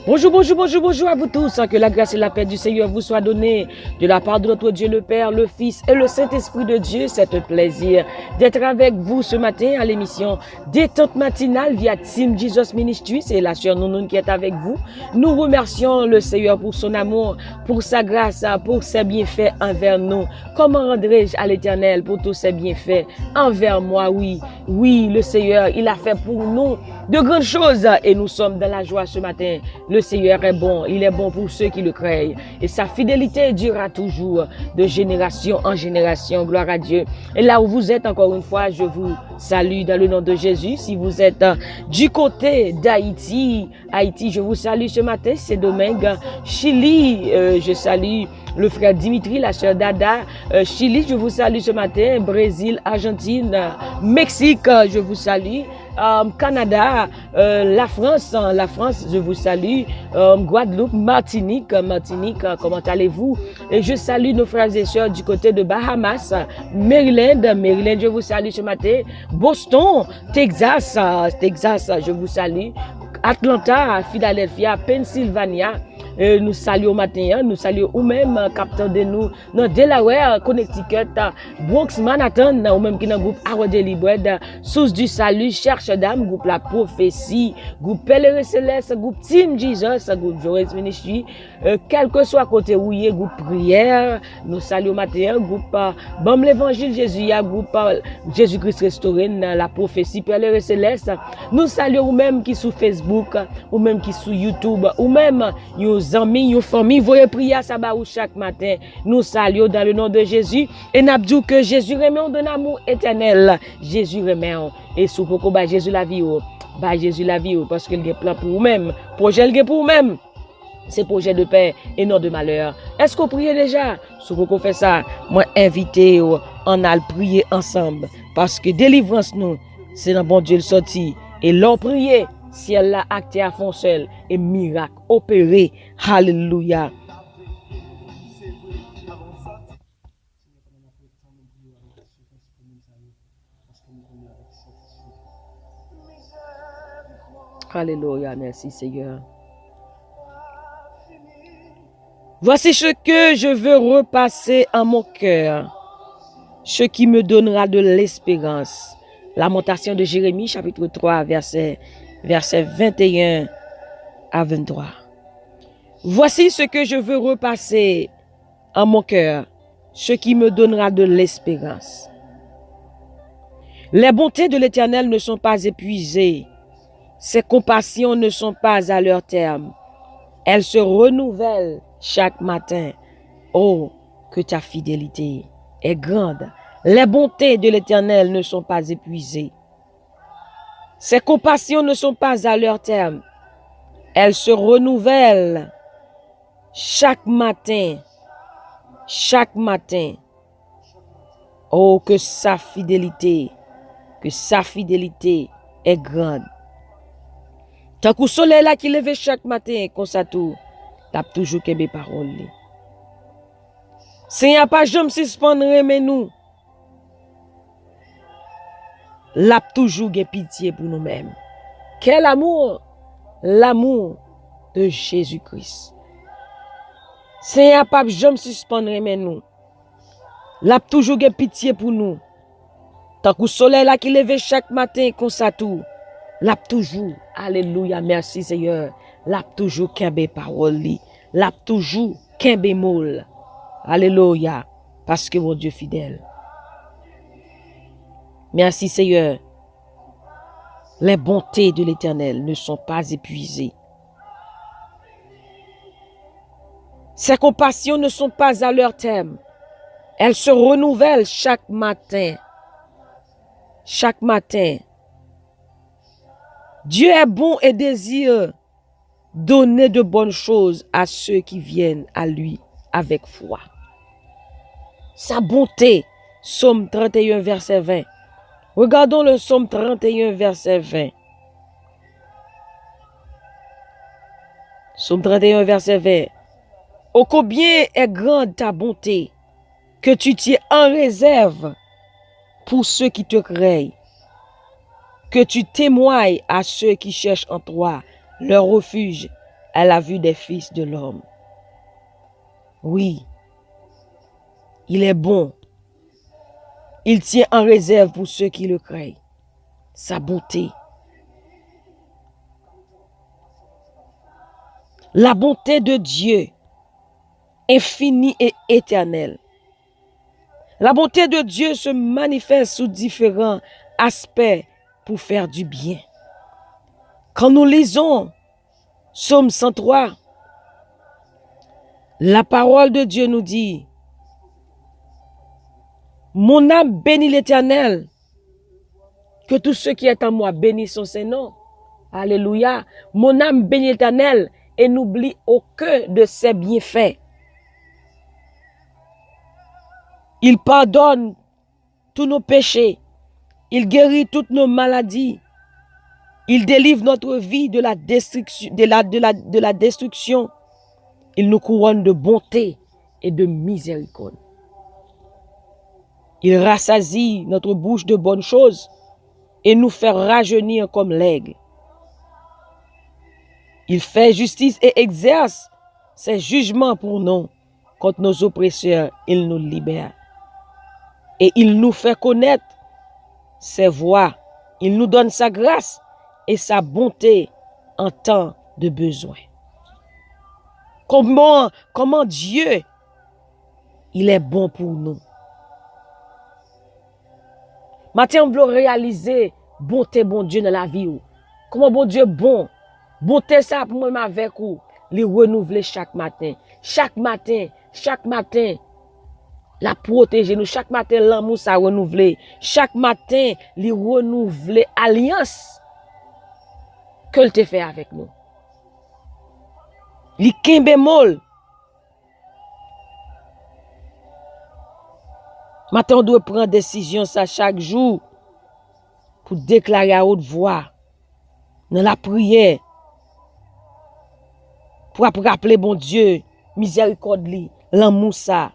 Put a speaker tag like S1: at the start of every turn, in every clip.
S1: Bonjour, bonjour, bonjour, bonjour à vous tous. Que la grâce et la paix du Seigneur vous soient données de la part de notre Dieu le Père, le Fils et le Saint-Esprit de Dieu. C'est un plaisir d'être avec vous ce matin à l'émission Détente matinale via Team Jesus Ministry. C'est la sœur Nounoun qui est avec vous. Nous remercions le Seigneur pour son amour, pour sa grâce, pour ses bienfaits envers nous. Comment rendrai-je à l'Éternel pour tous ses bienfaits envers moi? Oui, le Seigneur, il a fait pour nous de grandes choses et nous sommes dans la joie ce matin. Le Seigneur est bon, il est bon pour ceux qui le craignent et sa fidélité durera toujours de génération en génération. Gloire à Dieu. Et là où vous êtes, encore une fois, je vous salue dans le nom de Jésus. Si vous êtes du côté d'Haïti, je vous salue ce matin, c'est Domingue. Chili, je salue le frère Dimitri, la sœur Dada. Chili, je vous salue ce matin. Brésil, Argentine, Mexique, je vous salue. Canada, la France, je vous salue. Guadeloupe, Martinique, comment allez-vous? Et je salue nos frères et sœurs du côté de Bahamas, Maryland, je vous salue ce matin. Boston, Texas, je vous salue. Atlanta, Philadelphia, Pennsylvania. Nous saluons au matin, nous saluons ou même capteur de nous dans Delaware, Connecticut, Bronx, Manhattan, ou même qui dans le groupe Arrow Daily Bread, Source du Salut, Cherche d'âme, groupe La Prophétie, groupe Pèlerin Céleste, groupe Team Jesus, groupe Joris Ministry, quel que soit côté où il y a groupe Prière, nous saluons au matin, groupe Bam l'Évangile Jésus, groupe Jésus-Christ Restauré, La Prophétie, Pèlerin Céleste, nous saluons ou même qui sur Facebook, ou même qui sur YouTube, ou même amis, nos familles, voyez prier à Sabah chaque matin. Nous saluons dans le nom de Jésus et nous disons que Jésus remet d'un amour éternel. Jésus remet et sous pourquoi bah Jésus la vie Jésus la vie parce qu'il a plan pour vous-même. Projet il pour vous-même. C'est projet de paix et non de malheur. Est-ce qu'on prie déjà? Si vous fait ça, moi invité on a prier ensemble parce que délivrance nous, c'est dans bon Dieu le sorti et l'on prier. Si elle l'a acté à fond seul et miracle opéré. Alléluia. Alléluia, merci Seigneur. Voici ce que je veux repasser en mon cœur, ce qui me donnera de l'espérance. Lamentation de Jérémie, chapitre 3, verset 21 à 23. Voici ce que je veux repasser en mon cœur, ce qui me donnera de l'espérance. Les bontés de l'Éternel ne sont pas épuisées, ses compassions ne sont pas à leur terme. Elles se renouvellent chaque matin. Oh, que ta fidélité est grande. Les bontés de l'Éternel ne sont pas épuisées. Ses compassions ne sont pas à leur terme. Elles se renouvellent chaque matin. Chaque matin. Oh, que sa fidélité est grande. Tant que le soleil là qui lève chaque matin, comme ça tout, t'as toujours que mes paroles. Seigneur, pas jamais suspendre mais nous. L'a toujours gen pitié pour nous-mêmes. Quel amour! L'amour de Jésus-Christ. Seigneur, pas jamais suspendre mais nous. L'a toujours gen pitié pour nous. Tant que le soleil là qui lève chaque matin comme ça tout. L'a toujours. Alléluia, merci Seigneur. L'a toujours kembe parole li. L'a toujours kembe moule. Alléluia, parce que mon Dieu fidèle. Merci Seigneur. Les bontés de l'Éternel ne sont pas épuisées. Ses compassions ne sont pas à leur terme. Elles se renouvellent chaque matin. Chaque matin. Dieu est bon et désire donner de bonnes choses à ceux qui viennent à lui avec foi. Sa bonté, Psaume 31, verset 20. Regardons le Psaume 31, verset 20. Psaume 31, verset 20. Oh, combien est grande ta bonté, que tu tiens en réserve pour ceux qui te craignent, que tu témoignes à ceux qui cherchent en toi leur refuge à la vue des fils de l'homme. Oui, il est bon. Il tient en réserve pour ceux qui le craignent. Sa bonté. La bonté de Dieu, infinie et éternelle. La bonté de Dieu se manifeste sous différents aspects pour faire du bien. Quand nous lisons Psaume 103, la parole de Dieu nous dit, mon âme bénit l'Éternel, que tout ce qui est en moi bénisse son Saint-Nom. Alléluia. Mon âme bénit l'Éternel et n'oublie aucun de ses bienfaits. Il pardonne tous nos péchés. Il guérit toutes nos maladies. Il délivre notre vie de la destruction. Il nous couronne de bonté et de miséricorde. Il rassasie notre bouche de bonnes choses et nous fait rajeunir comme l'aigle. Il fait justice et exerce ses jugements pour nous. Contre nos oppresseurs, il nous libère. Et il nous fait connaître ses voies. Il nous donne sa grâce et sa bonté en temps de besoin. Comment Dieu, il est bon pour nous. Matin, on veut réaliser bonté, bon Dieu dans la vie. Comment bon Dieu bon. Bonté ça pour moi avec vous. Les renouveler chaque matin. Chaque matin. La protéger nous. Chaque matin, l'amour ça renouveler. Chaque matin, les renouveler alliance que te fait avec nous. Les bémol. Maintenant, on doit prendre décision ça chaque jour pour déclarer à haute voix dans la prière pour rappeler bon Dieu miséricorde li, l'amour ça.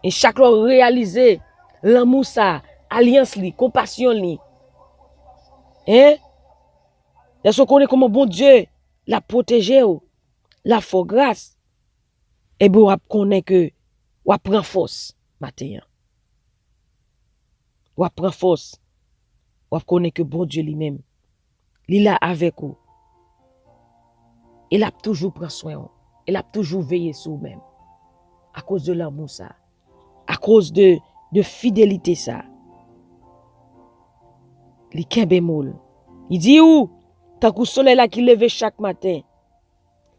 S1: Et chaque fois réaliser l'amour ça, alliance li, compassion li. Hein? Est-ce qu'on connaît comment bon Dieu la protéger la fait grâce? Et bien, on connaît que on prend force matin. On prend force. On connaît que bon Dieu lui-même, il est avec vous. Il a toujours pris soin. Il a toujours veillé sur vous-même. À cause de l'amour ça. À cause de fidélité ça. Il bémol. Il dit où? Tant que le soleil là qui lève chaque matin.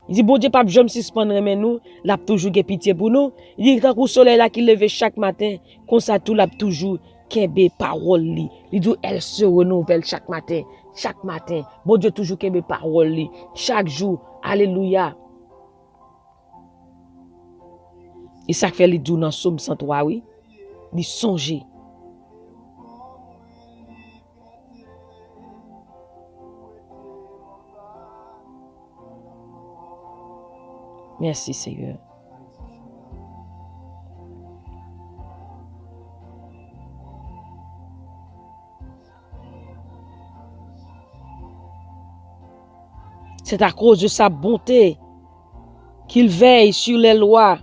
S1: Il dit, bon Dieu, pas jamais suspendre mais nous, l'a toujours pitié pour nous. Il dit, tant que le soleil là qui lève chaque matin, comme ça tout l'a toujours kebe parole li. Il dit, elle se renouvelle chaque matin. Chaque matin. Bon Dieu, toujours kebe parole li. Chaque jour. Alléluia. Et ça fait les doux dans Psaume 103, oui. Il songer. Merci Seigneur. C'est à cause de sa bonté qu'il veille sur les lois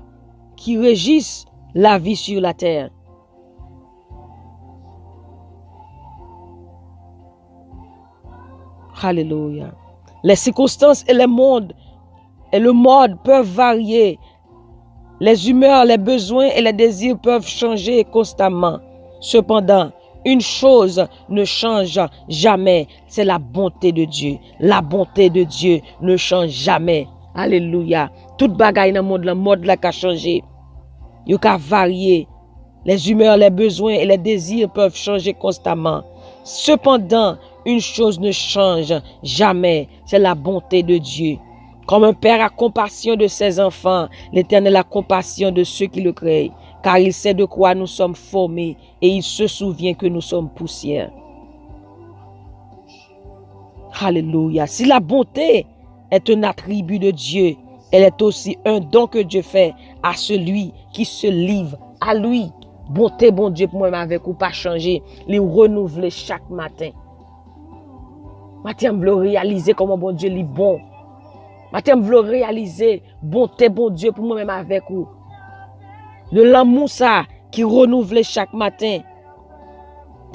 S1: qui régissent la vie sur la terre. Alléluia. Les circonstances et le mode peuvent varier. Les humeurs, les besoins et les désirs peuvent changer constamment. Cependant, une chose ne change jamais, c'est la bonté de Dieu. La bonté de Dieu ne change jamais. Alléluia. Toute bagaille dans le monde là qui a changé. Il a varié. Les humeurs, les besoins et les désirs peuvent changer constamment. Cependant, une chose ne change jamais, c'est la bonté de Dieu. Comme un père a compassion de ses enfants, l'Éternel a compassion de ceux qui le craignent, car il sait de quoi nous sommes formés et il se souvient que nous sommes poussière. Alléluia. Si la bonté est un attribut de Dieu, elle est aussi un don que Dieu fait à celui qui se livre à lui. Bonté, bon Dieu, pour moi, avec ou pas changer, les renouveler chaque matin. Matin, je veux réaliser comment bon Dieu est bon. Matin, je veux réaliser bonté, bon Dieu, pour moi-même avec vous. De l'amour, ça, qui renouvelle chaque matin.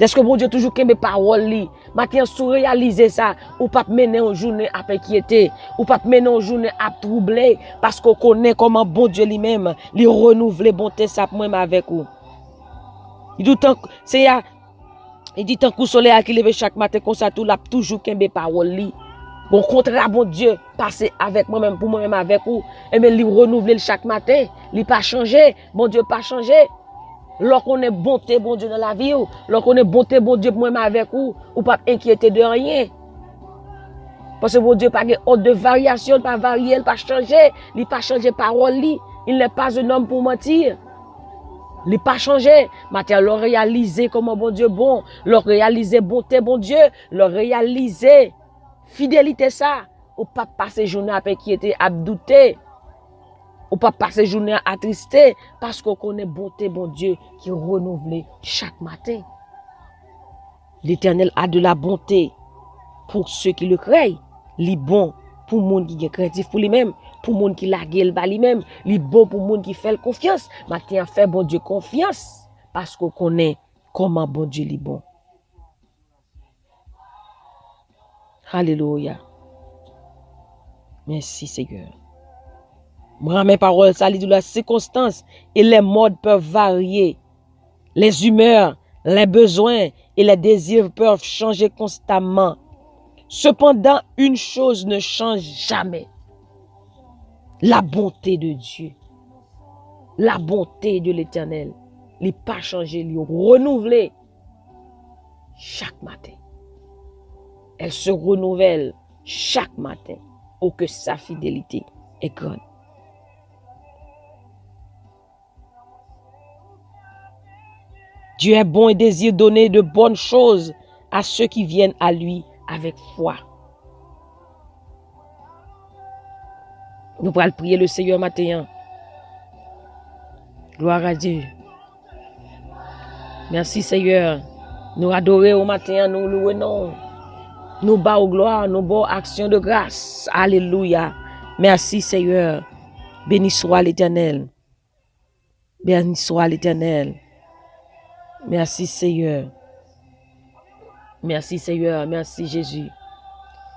S1: Est-ce que bon Dieu toujours que mes paroles matin sous réaliser ça ou pas mener une journée à inquiéter ou pas mener une journée à troubler parce qu'on connaît comment bon Dieu lui-même lui renouveler bonté ça pour moi avec vous. Il dit tant c'est il dit tant que soleil qui lève chaque matin comme ça tout là toujours que mes paroles li. Bon contraire bon Dieu passer avec moi-même pour moi-même avec vous et mais lui renouveler chaque matin, lui pas changer, bon Dieu pas changer. Lorsqu'on est bonté, bon Dieu, dans la vie, lorsqu'on est bonté, bon Dieu, pour moi avec vous, ou pas inquiéter de rien. Parce que bon Dieu, pas de variation, pas varier, pas changer, il pas changer parole, il n'est pas un homme pour mentir. Il pas changer. Maintenant, le réaliser comment bon Dieu bon, le réaliser bonté, bon Dieu, le réaliser fidélité ça, ou pas passer journée à inquiéter, à douter. Ou pas passer journée à attrister parce qu'on connaît bonté, bon Dieu, qui renouvelle chaque matin. L'Éternel a de la bonté pour ceux qui le craignent. Il est bon pour les gens qui sont créatifs pour lui-même, pour les gens qui la gueule par lui-même. Il est bon pour les gens qui font confiance. Maintenant, fait bon Dieu confiance parce qu'on connaît comment bon Dieu est bon. Alléluia. Merci Seigneur. Moi, mes paroles, ça dit de la circonstance et les modes peuvent varier. Les humeurs, les besoins et les désirs peuvent changer constamment. Cependant, une chose ne change jamais. La bonté de Dieu. La bonté de l'Éternel. Il n'est pas changé, il est renouvelé chaque matin. Elle se renouvelle chaque matin. Oh, que sa fidélité est grande. Dieu est bon et désire donner de bonnes choses à ceux qui viennent à lui avec foi. Nous allons prier le Seigneur matin. Gloire à Dieu. Merci Seigneur. Nous adorer au matin, nous louer non. Nous bas au gloire, nous bas action de grâce. Alléluia. Merci Seigneur. Béni soit l'Éternel. Béni soit l'Éternel. Merci Seigneur. Merci Seigneur. Merci Jésus.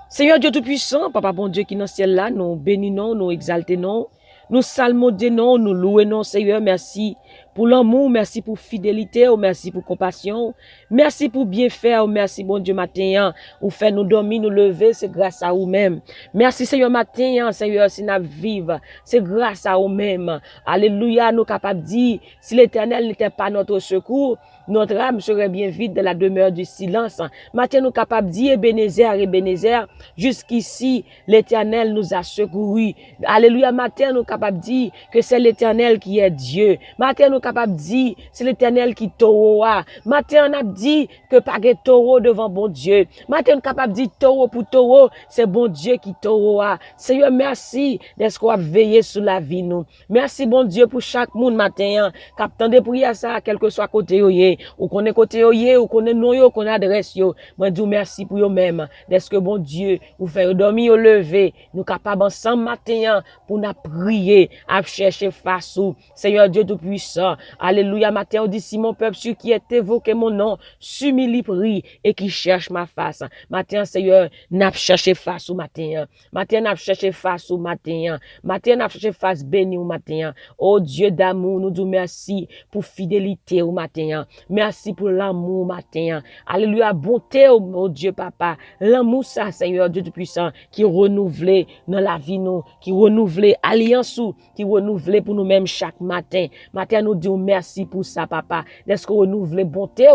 S1: Seigneur Dieu Tout-Puissant, Papa bon Dieu qui est dans le ciel là, nous bénissons, nous exaltons, nous salmodions, nous louons, Seigneur. Merci pour l'amour, merci pour fidélité, merci pour compassion, merci pour bien faire, merci bon Dieu matin, ou fait nous dormir, nous lever, c'est grâce à vous-même. Merci Seigneur matin, Seigneur, si nous vivons, c'est grâce à vous-même. Alléluia, nous capables de dire, si l'Éternel n'était pas notre secours, notre âme serait bien vide de la demeure du silence. Matin, nous capables de dire, Ebenezer, jusqu'ici, l'Éternel nous a secourus. Alléluia, matin, nous capables de dire que c'est l'Éternel qui est Dieu. Matin, nous capables de dire, c'est l'Éternel qui taureau. Matin, on a dit que pas de taureau devant bon Dieu. Matin, nous capable de dire taureau pour taureau, c'est bon Dieu qui taureau. Seigneur, merci d'être qu'on a veillé sur la vie nous. Merci bon Dieu pour chaque monde matin. Captant de prière ça, quel que soit côté yoye, ou qu'on est côté yoye, ou qu'on est non yo, qu'on adresse yo. Moi, dis merci pour yo même. D'être que bon Dieu, vous faire dormir au lever, nous capables ensemble matin pour nous prier, à chercher face ou Seigneur Dieu Tout-Puissant. Alléluia, matin, on dit si mon peuple sur qui est évoqué mon nom, s'humilie, prie et qui cherche ma face. Matin, Seigneur, n'a cherché face au matin. Matin, n'a cherché face au matin. Matin, n'a cherché face béni au matin. Oh Dieu d'amour, nous disons merci pour fidélité au matin. Merci pour l'amour au matin. Alléluia, bonté au Dieu Papa. L'amour ça, Seigneur Dieu Tout-Puissant, qui renouvelle dans la vie nous, qui renouvelle alliance ou, qui renouvelle pour nous-mêmes chaque matin. Matin, nous disons merci pour ça, Papa. Est-ce que renouvelle bonté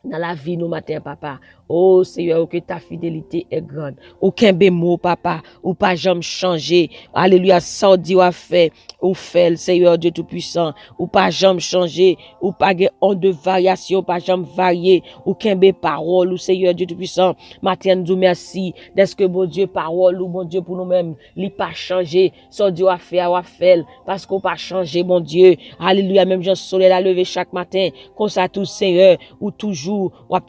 S1: dans la vie nous matin, Papa. Oh Seigneur, que ta fidélité est grande. Aucun bémot, Papa, ou pas jamais changer. Alléluia, ça dit ou fait, ou fait, Seigneur Dieu Tout-Puissant, ou pas jamais changer, ou pas honte de variation, pas jamais varier, aucun bé parole, ou Seigneur Dieu Tout-Puissant. Matin, nous merci, d'est-ce que bon Dieu parole, ou bon Dieu pour nous-mêmes, li pas changer, ça dit ou fait, parce qu'on pas changer, mon Dieu. Alléluia, même Jean soleil à lever chaque matin, comme ça tout Seigneur, ou toujours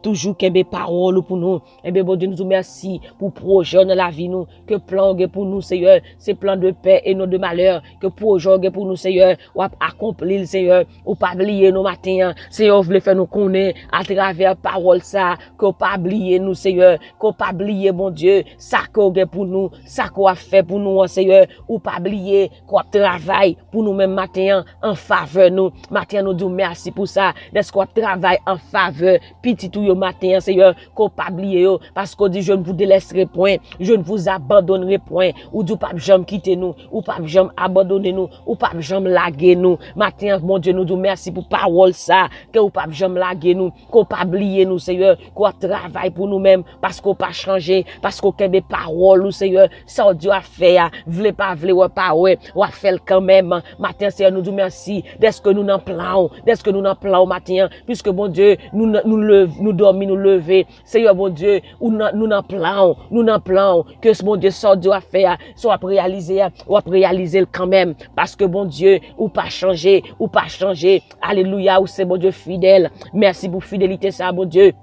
S1: toujours qu'un parole pour nous. Et bien, bon Dieu, nous merci pour projet dans la vie, nous, que plan pour nous, Seigneur, c'est plan de paix et non de malheur, que projet pour nous, Seigneur, ou accomplir, Seigneur, ou pas oublier nos matins, Seigneur, vous voulez faire nous connaître à travers parole ça, que pas oublier nous, Seigneur, que pas oublier, bon Dieu, ça qu'on a pour nous, ça qu'on a fait pour nous, Seigneur, ou pas oublier qu'on travaille pour nous-mêmes matin en faveur nous, matin nous disons merci pour ça, est-ce qu'on travaille en faveur, petit tout yo matin, Seigneur, qu'on pas oublier yo, parce qu'on dit je ne vous délaisserai point, je ne vous abandonnerai point, ou du pas jamais quitter nous, ou pas jamais abandonner nous, ou pas jamais laguer nous, matin, mon Dieu, nous disons merci pour parole ça, que ou pas jamais laguer nous, qu'on pas oublier nous, Seigneur, qu'on travaille pour nous-mêmes, parce qu'on pas changer, parce qu'on a des paroles, Seigneur, ça Dieu a fait, vle pas vle ou pas ouais, ou a fait quand même, matin, Seigneur, nous disons merci, d'est-ce que nous n'en plan, matin, puisque bon Dieu, nous dormir, nous lever, Seigneur, bon Dieu, nous n'en plan, que ce bon Dieu, ça Dieu a fait, soit réaliser quand même, parce que bon Dieu, ou pas changer, alléluia, ou c'est bon Dieu fidèle, merci pour fidélité ça, bon Dieu.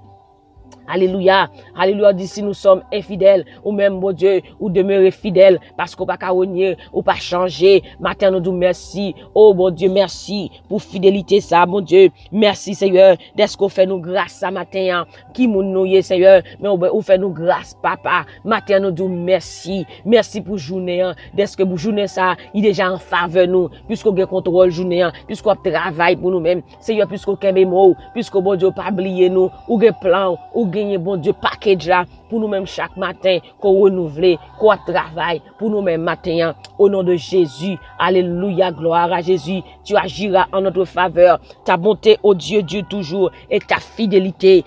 S1: Alléluia, alléluia, d'ici nous sommes infidèles, ou même, bon Dieu, ou demeurer fidèles, parce qu'on pas caronier, ou pas changer. Matin, nous disons merci. Oh, bon Dieu, merci pour fidélité, ça, bon Dieu. Merci, Seigneur, d'est-ce qu'on fait nous grâce, ça, matin, qui nous Seigneur, mais on fait nous grâce, papa. Matin, nous disons merci. Merci pour journée, d'est-ce que pour journée, ça, il est déjà en faveur nous, puisqu'on a contrôle journée, puisqu'on travaille pour nous-mêmes, Seigneur, puisqu'on a des mots, puisqu'on, bon Dieu, pas oublier nous, ou des plans, ou gagner, bon Dieu, package là, pour nous-mêmes chaque matin, qu'on renouvelle, qu'on travaille, pour nous-mêmes matin, au nom de Jésus. Alléluia, gloire à Jésus. Tu agiras en notre faveur. Ta bonté, ô Dieu, Dieu toujours, et ta fidélité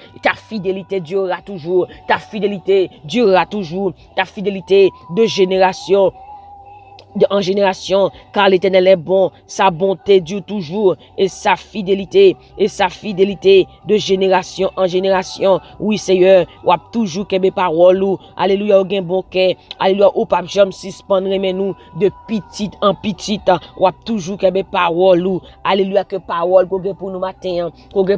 S1: durera toujours. Ta fidélité durera toujours. Ta fidélité de génération en génération, car l'Éternel est bon, sa bonté dure toujours, et sa fidélité de génération en génération. Oui, Seigneur, ou a toujours qu'mes paroles, alléluia, ou gen bon cœur, alléluia, ou pas jamais suspendre mais nous de petite en petite, ou a toujours qu'mes paroles, alléluia, que parole qu'on gen pour nous matin, que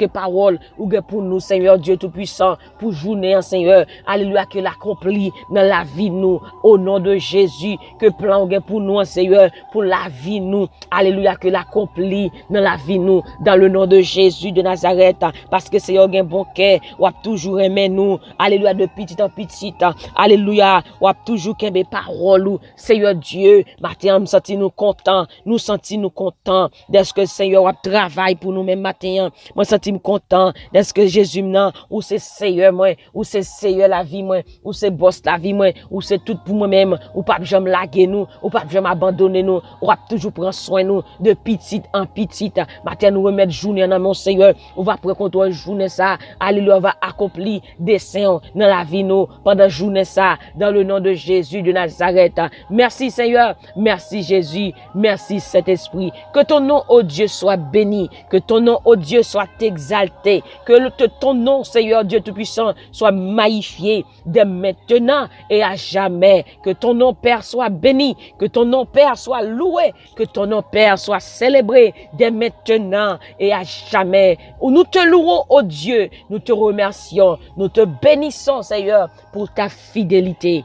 S1: parole ou gen pour nous, Seigneur Dieu tout-puissant, pour journée, Seigneur, alléluia, que l'accomplit dans la vie nous, au nom de Jésus, que plan pour nous, Seigneur, pour la vie nous, alléluia, que l'accomplit dans la vie nous, dans le nom de Jésus de Nazareth, parce que Seigneur, un bon cœur, ou a toujours aimé nous, alléluia, de petite en petite, alléluia, ou a toujours qu'aimer parole, Seigneur Dieu, matin, nous sentons nous contents, d'est-ce que Seigneur, ou a travail pour nous même matin, moi, sentons content, d'est-ce que Jésus, maintenant, ou c'est Seigneur, moi, ou c'est Seigneur la vie, moi, ou c'est boss la vie, moi, ou c'est tout pour moi-même, ou pas jamais laguer nous, ou pas jamais abandonner nous, ou va toujours prendre soin nous de petite en petite. Matin nous remettre journée dans mon Seigneur, on va prendre contrôle journée ça. Alléluia, on va accomplir des saints dans la vie nous pendant journée ça dans le nom de Jésus de Nazareth. Merci Seigneur, merci Jésus, merci Saint-Esprit. Que ton nom ô Dieu soit béni, que ton nom ô Dieu soit exalté, que ton nom Seigneur Dieu tout-puissant soit magnifié dès maintenant et à jamais. Que ton nom Père soit béni, que ton nom Père soit loué, que ton nom Père soit célébré dès maintenant et à jamais. Nous te louons, ô Dieu, nous te remercions, nous te bénissons, Seigneur, pour ta fidélité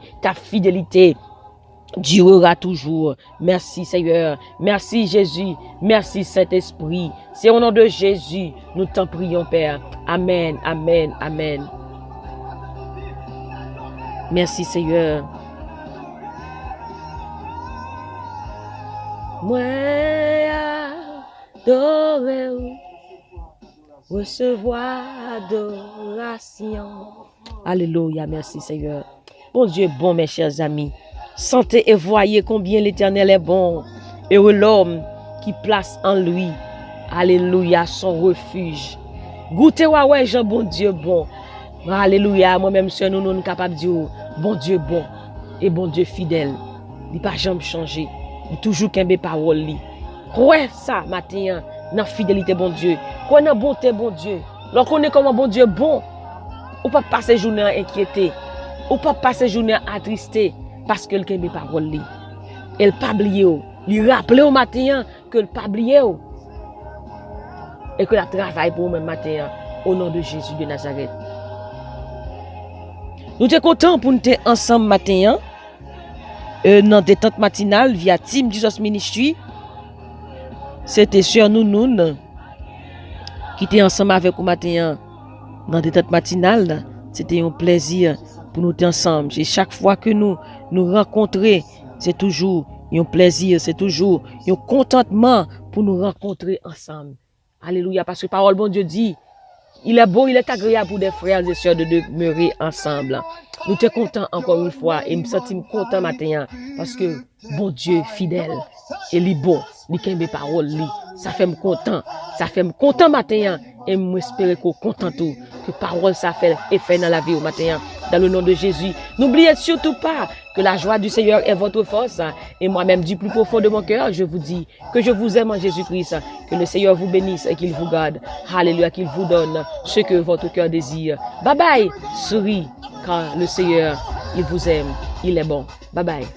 S1: durera toujours. Merci Seigneur, merci Jésus, merci Saint-Esprit. C'est au nom de Jésus, nous t'en prions, Père. Amen, amen, amen. Merci Seigneur. Moi adoré, recevoir adoration. Alléluia, merci Seigneur. Bon Dieu, bon mes chers amis. Sentez et voyez combien l'Éternel est bon. Heureux l'homme qui place en lui, alléluia, son refuge. Goûtez ouais, Jean, bon Dieu bon. Alléluia, moi-même, si nous sommes capables de dire, bon Dieu bon et bon Dieu fidèle. Il n'a pas jamais changé. Il toujours qu'un parole. Ouais, ça, matin, dans fidélité, bon Dieu. Quoi, dans bonté, bon Dieu. Lorsqu'on est comme un bon Dieu bon, ou pas passer journée inquiété, ou pas passer journée attristé, parce que le qu'un parole. Elle pas oublié, il rappelle au matin que le pas oublié. Et que la travail pour même matin. au nom de Jésus de Nazareth. Nous sommes contents pour nous être ensemble matin, dans détente matinale via Team Jesus Ministry. C'était sur nous qui était ensemble avec vous matin dans détente matinale. C'était un plaisir pour nous être ensemble. Et chaque fois que nous rencontrons, c'est toujours un plaisir, c'est toujours un contentement pour nous rencontrer ensemble. Alléluia, parce que la parole, bon Dieu dit, il est beau, il est agréable pour des frères et sœurs de demeurer ensemble. Nous sommes contents encore une fois et nous sommes contents matin parce que bon Dieu fidèle et il est bon, il a mes paroles, ça fait me content matin et m'espérer qu'on content tout que parole ça fait effet dans la vie au matin dans le nom de Jésus. N'oubliez surtout pas que la joie du Seigneur est votre force et moi-même du plus profond de mon cœur, je vous dis que je vous aime en Jésus-Christ, que le Seigneur vous bénisse et qu'il vous garde. Alléluia, qu'il vous donne ce que votre cœur désire. Bye bye, souris car le Seigneur, il vous aime, il est bon. Bye bye.